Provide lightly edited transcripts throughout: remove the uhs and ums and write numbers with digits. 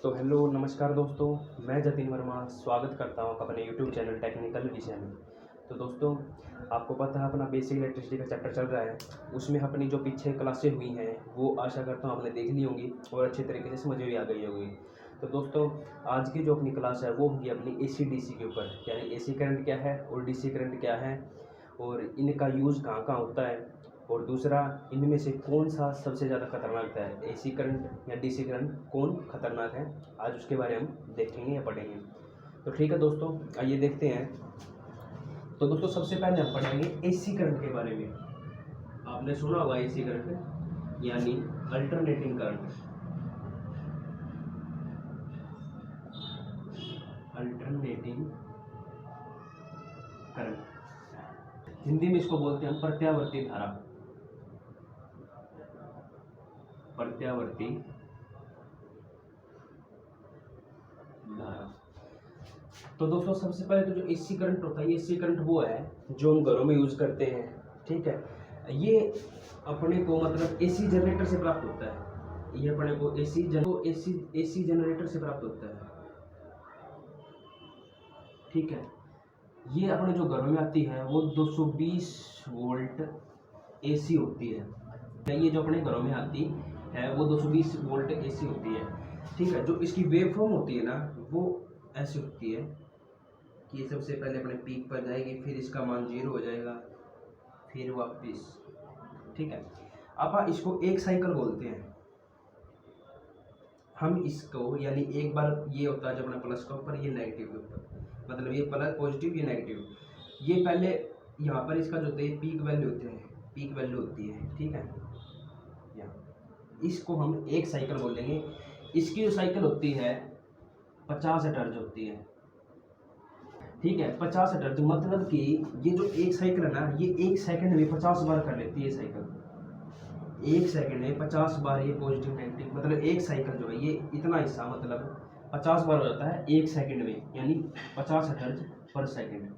तो हेलो नमस्कार दोस्तों, मैं जतिन वर्मा स्वागत करता हूँ अपने यूट्यूब चैनल टेक्निकल विषय में। तो दोस्तों, आपको पता है अपना बेसिक इलेक्ट्रिसिटी का चैप्टर चल रहा है। उसमें अपनी जो पीछे क्लासें हुई हैं वो आशा करता हूँ आपने देख ली होंगी और अच्छे तरीके से समझ भी आ गई होगी। तो दोस्तों, आज की जो अपनी क्लास है वो होगी अपनी AC DC के ऊपर, यानी AC करंट क्या है और DC करंट क्या है और इनका यूज़ कहाँ कहाँ होता है, और दूसरा इनमें से कौन सा सबसे ज़्यादा खतरनाक है, AC करंट या DC करंट कौन खतरनाक है, आज उसके बारे में हम देखेंगे या पढ़ेंगे। तो ठीक है दोस्तों, आइए देखते हैं। तो दोस्तों, सबसे पहले हम पढ़ेंगे AC करंट के बारे में। आपने सुना होगा AC करंट यानी alternating current. Alternating current Hindi में इसको बोलते हैं प्रत्यावर्ती धारा। प्रत्यावर्ती धारा। तो दोस्तों, सबसे पहले तो जो AC करंट होता है, ये AC करंट वो है जो हम घरों में यूज करते हैं। ठीक है, ये अपने को मतलब AC जनरेटर से प्राप्त होता है। ये अपने को AC जनरेटर से प्राप्त होता है। ठीक है, ये अपने जो घरों में आती है वो 220 वोल्ट AC होती है। ये जो अपने घरों में आती है वो 220 वोल्ट AC होती है। ठीक है, जो इसकी वेव फॉर्म होती है ना वो ऐसी होती है कि ये सबसे पहले अपने पीक पर जाएगी, फिर इसका मान 0 हो जाएगा, फिर वापस। ठीक है, अब इसको एक साइकिल बोलते हैं हम इसको, यानी एक बार ये होता है जब अपना प्लस का ऊपर, ये नेगेटिव के ऊपर, मतलब ये प्लस पॉजिटिव ये नेगेटिव। ये पहले यहाँ पर इसका जो होता है पीक वैल्यू होते हैं, पीक वैल्यू होती है। ठीक है, यहाँ इसको हम एक साइकिल बोलेंगे। इसकी जो साइकिल होती है 50 हर्ट्ज होती है। ठीक है, 50 हर्ट्ज मतलब कि ये जो एक साइकिल है ना, ये एक सेकंड में 50 बार कर लेती है साइकिल। एक सेकंड में 50 बार ये पॉजिटिव नेगेटिव, मतलब एक साइकिल जो है ये इतना हिस्सा मतलब 50 बार हो जाता है एक सेकंड में, यानी 50 हर्ट्ज पर सेकंड।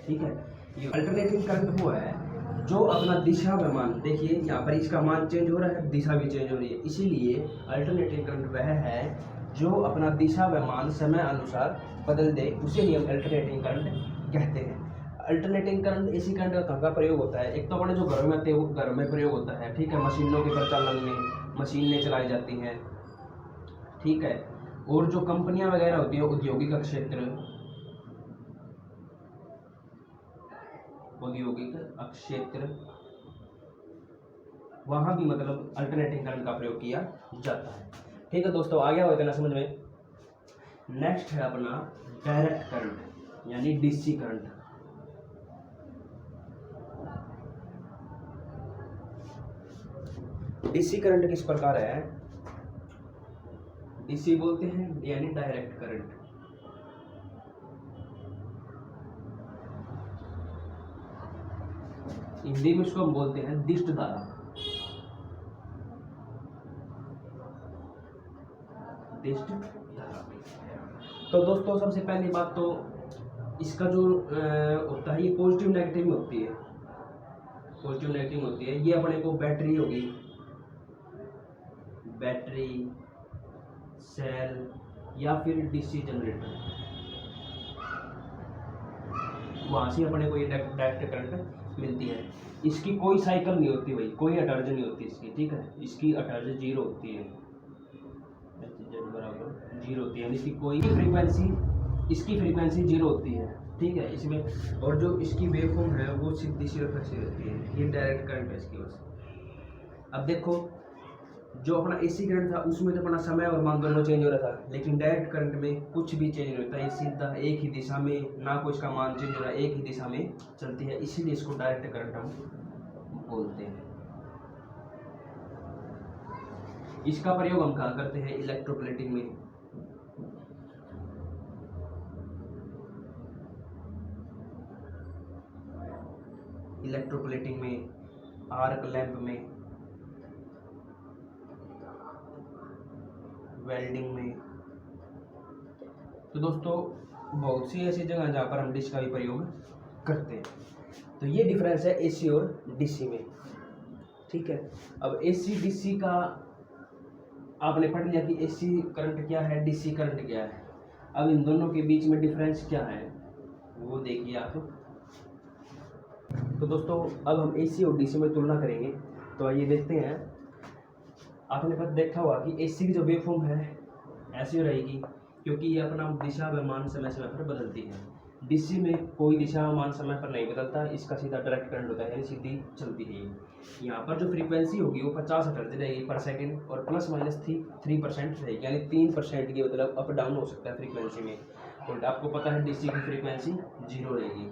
ठीक है, ये अल्टरनेटिंग करंट वो है जो अपना दिशा व मान, देखिए यहाँ पर इसका मान चेंज हो रहा है, दिशा भी चेंज हो रही है, इसीलिए अल्टरनेटिंग करंट वह है जो अपना दिशा व मान समय अनुसार बदल दे, उसे ही हम अल्टरनेटिंग करंट कहते हैं। अल्टरनेटिंग करंट AC करंट का कहाँ का प्रयोग होता है? एक तो अपने जो घरों में आते हैं वो घर में प्रयोग होता है। ठीक है, मशीनों के प्रचालन में मशीनें चलाई जाती हैं। ठीक है, और जो कंपनियां वगैरह होती है, औद्योगिक क्षेत्र वहाँ भी मतलब अल्टरनेटिंग करंट का प्रयोग किया जाता है। ठीक है दोस्तों, आ गया होगा इतना समझ में। नेक्स्ट है अपना डायरेक्ट करंट यानी DC करंट। DC करंट किस प्रकार है? DC बोलते हैं यानी डायरेक्ट करंट। हिंदी में इसको हम बोलते हैं दिष्ट धारा। दिष्ट धारा। तो दोस्तों, सबसे पहली बात तो इसका जो होता है ये पॉजिटिव नेगेटिव में होती है। पॉजिटिव नेगेटिव होती है। ये अपने को बैटरी होगी, बैटरी, सेल या फिर DC जनरेटर, वहां से अपने को ये डायरेक्ट करंट मिलती है। इसकी कोई साइकिल नहीं होती भाई, कोई अटर्ज नहीं होती इसकी। ठीक है, इसकी अटर्ज 0 होती है, बराबर 0 होती है, यानी इसकी कोई फ्रीक्वेंसी, इसकी फ्रीक्वेंसी 0 होती है। ठीक है, इसमें और जो इसकी वेव फॉर्म है वो सीधी सी रहती है। ये डायरेक्ट करंट है इसकी वजह। अब देखो, जो अपना AC करंट था उसमें तो अपना समय और मान दोनों चेंज हो रहा था, लेकिन डायरेक्ट करंट में कुछ भी चेंज नहीं होता, ये सीधा एक ही दिशा में, ना कोई इसका मान चेंज हो रहा है, एक ही दिशा में चलती है, इसीलिए इसको डायरेक्ट करंट हम बोलते हैं। इसका प्रयोग हम कहाँ करते हैं? इलेक्ट्रोप्लेटिंग में। इलेक्ट्रोप्लेटिंग में, आर्क लैंप में, वेल्डिंग में। तो दोस्तों, बहुत सी ऐसी जगह जहाँ पर हम डिश का भी प्रयोग करते हैं। तो ये डिफरेंस है AC और DC में। ठीक है, अब AC DC का आपने पढ़ लिया कि एसी करंट क्या है, डीसी करंट क्या है। अब इन दोनों के बीच में डिफरेंस क्या है वो देखिए आप। तो दोस्तों अब हम एसी और डीसी में तुलना करेंगे। तो आइए देखते हैं। आपने पता देखा होगा कि एसी की जो वेवफॉर्म है ऐसी रहेगी, क्योंकि ये अपना दिशा व मान समय समय पर बदलती है। डीसी में कोई दिशा मान समय पर नहीं बदलता, इसका सीधा डायरेक्ट करंट होता है, यानी सीधी चलती है। यहाँ पर जो फ्रीक्वेंसी होगी वो 50 हर्ट्ज रहेगी पर सेकंड, और प्लस माइनस 3% रहेगी, यानी 3% की मतलब अप डाउन हो सकता है फ्रीक्वेंसी में। और आपको पता है डीसी की फ्रीक्वेंसी 0 रहेगी।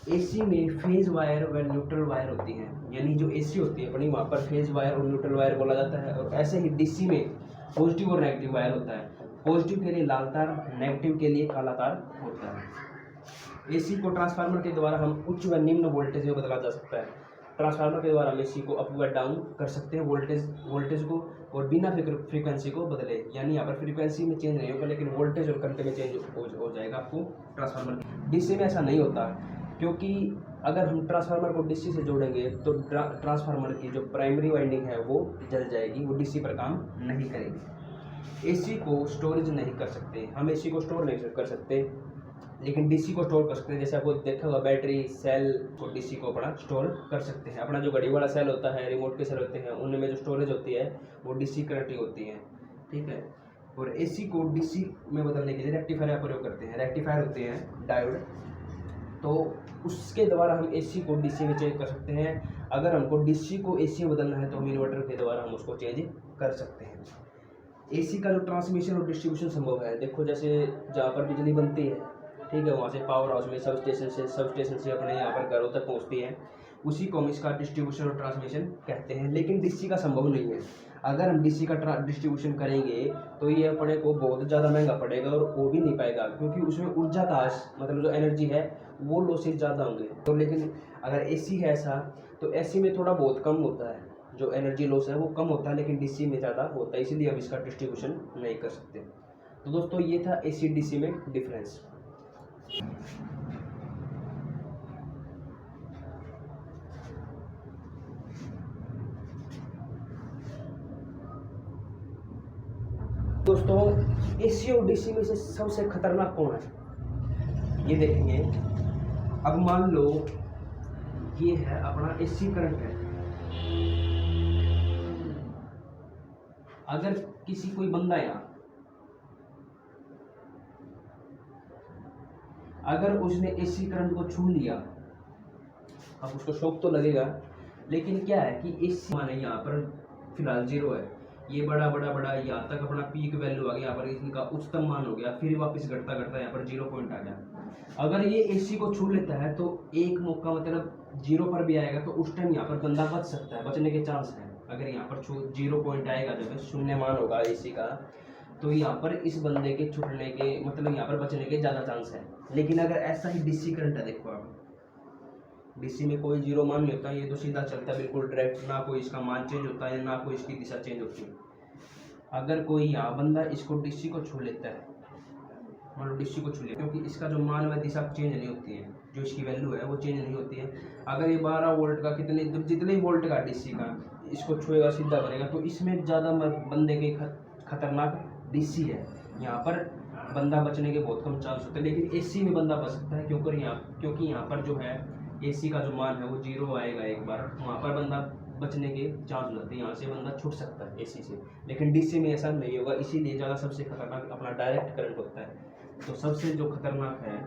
एसी में फेज वायर व न्यूट्रल वायर होती हैं, यानी जो एसी होती है अपनी वहाँ पर फेज वायर और न्यूट्रल वायर बोला जाता है। और ऐसे ही डीसी में पॉजिटिव और नेगेटिव वायर होता है। पॉजिटिव के लिए लाल तार, नेगेटिव के लिए काला तार होता है। एसी को ट्रांसफार्मर के द्वारा हम उच्च व निम्न वोल्टेज में बदला जा सकता है। ट्रांसफार्मर के द्वारा हम एसी को अप व डाउन कर सकते हैं वोल्टेज को, और बिना फ्रीक्वेंसी को बदले, यानी यहाँ पर फ्रीक्वेंसी में चेंज नहीं होगा लेकिन वोल्टेज और करंट में चेंज हो जाएगा आपको ट्रांसफार्मर। डीसी में ऐसा नहीं होता, क्योंकि अगर हम ट्रांसफार्मर को डीसी से जोड़ेंगे तो ट्रांसफार्मर की जो प्राइमरी वाइंडिंग है वो जल जाएगी, वो डीसी पर काम नहीं करेगी। एसी को स्टोरेज नहीं कर सकते, हम एसी को स्टोर नहीं कर सकते, लेकिन डीसी को स्टोर कर सकते हैं। जैसे आपको देखा होगा बैटरी सेल को डीसी को अपना स्टोर कर सकते हैं। अपना जो घड़ी वाला सेल होता है, रिमोट के सेल होते हैं, उनमें जो स्टोरेज होती है वो डीसी करंट ही होती है, ठीक है। और एसी को डीसी में बदलने के लिए रेक्टिफायर का प्रयोग करते हैं। रेक्टिफायर होते हैं डायोड, तो उसके द्वारा हम एसी को डीसी में चेंज कर सकते हैं। अगर हमको डीसी को एसी में बदलना है तो हम इन्वर्टर के द्वारा हम उसको चेंज कर सकते हैं। एसी का जो ट्रांसमिशन और डिस्ट्रीब्यूशन संभव है, देखो जैसे जहाँ पर बिजली बनती है, ठीक है, वहाँ से पावर हाउस में सब स्टेशन से अपने यहाँ पर घरों तक पहुँचती है, उसी को हम इसका डिस्ट्रीब्यूशन और ट्रांसमिशन कहते हैं। लेकिन डीसी का संभव नहीं है। अगर हम डीसी का डिस्ट्रीब्यूशन करेंगे तो ये अपने को बहुत ज़्यादा महंगा पड़ेगा और हो भी नहीं पाएगा, क्योंकि उसमें ऊर्जा का मतलब जो एनर्जी है वो लॉसेज ज़्यादा होंगे। तो लेकिन अगर एसी है ऐसा, तो एसी में थोड़ा बहुत कम होता है, जो एनर्जी लॉस है वो कम होता है, लेकिन डीसी में ज़्यादा होता है, इसीलिए हम इसका डिस्ट्रीब्यूशन नहीं कर सकते। तो दोस्तों ये था एसी डीसी में डिफरेंस। दोस्तों एसी और डीसी में से सबसे खतरनाक कौन है ये देखेंगे। अब मान लो ये है अपना एसी करंट है। अगर किसी कोई बंदा यहाँ, अगर उसने एसी करंट को छू लिया, अब उसको शॉक तो लगेगा, लेकिन क्या है कि एसी माने यहाँ पर फिलहाल 0 है, ये बड़ा यहाँ तक अपना पीक वैल्यू आ गया, यहाँ पर इनका उच्चतम मान हो गया, फिर वापस घटता यहाँ पर 0 पॉइंट आ गया। अगर ये एसी को छू लेता है तो एक मौका मतलब 0 पर भी आएगा, तो उस टाइम यहाँ पर बंदा बच सकता है, बचने के चांस है। अगर यहाँ पर 0 पॉइंट आएगा, जब शून्य मान होगा एसी का, तो यहाँ पर इस बंदे के छूटने के मतलब यहाँ पर बचने के ज़्यादा चांस है। लेकिन अगर ऐसा ही डीसी करंट है, देखो आप डीसी में कोई 0 मान नहीं होता, ये तो सीधा चलता है बिल्कुल डायरेक्ट, ना कोई इसका मान चेंज होता है ना कोई इसकी दिशा चेंज होती है। अगर कोई यहाँ बंदा इसको डीसी को छू लेता है, मान लो डीसी को छू लिया, क्योंकि इसका जो मान व दिशा चेंज नहीं होती है, जो इसकी वैल्यू है वो चेंज नहीं होती है। अगर ये 12 वोल्ट का जितने वोल्ट का डीसी का इसको छुएगा सीधा बनेगा, तो इसमें ज़्यादा बंदे के खतरनाक डीसी है। यहाँ पर बंदा बचने के बहुत कम चांस होते हैं, लेकिन एसी में बंदा बच सकता है, क्योंकि यहाँ पर जो है एसी का जो मान है वो 0 आएगा एक बार, वहाँ पर बंदा बचने के चांस हो जाते हैं, यहाँ से बंदा छूट सकता है एसी से। लेकिन डीसी में ऐसा नहीं होगा, इसीलिए ज़्यादा सबसे खतरनाक अपना डायरेक्ट करंट होता है। तो सबसे जो खतरनाक है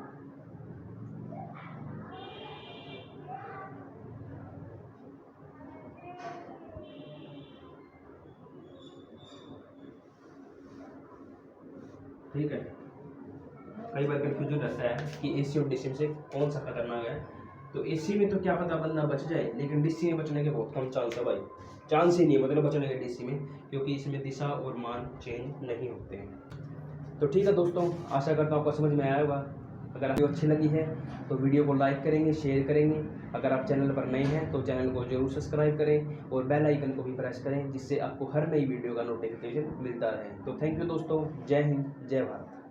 ठीक है, कई बार कन्फ्यूजन रहता है कि एसी और डीसी में से कौन सा खतरनाक है। तो एसी में तो क्या पता बंदा बच जाए, लेकिन डीसी में बचने के बहुत कम चांस है भाई, चांस ही नहीं मतलब बचने के डीसी में, क्योंकि इसमें दिशा और मान चेंज नहीं होते हैं। तो ठीक है दोस्तों, आशा करता हूँ आपको समझ में आया होगा। अगर आपको अच्छी लगी है तो वीडियो को लाइक करेंगे, शेयर करेंगे। अगर आप चैनल पर नए हैं तो चैनल को जरूर सब्सक्राइब करें और बेल आइकन को भी प्रेस करें, जिससे आपको हर नई वीडियो का नोटिफिकेशन मिलता रहे। तो थैंक यू दोस्तों, जय हिंद, जय भारत।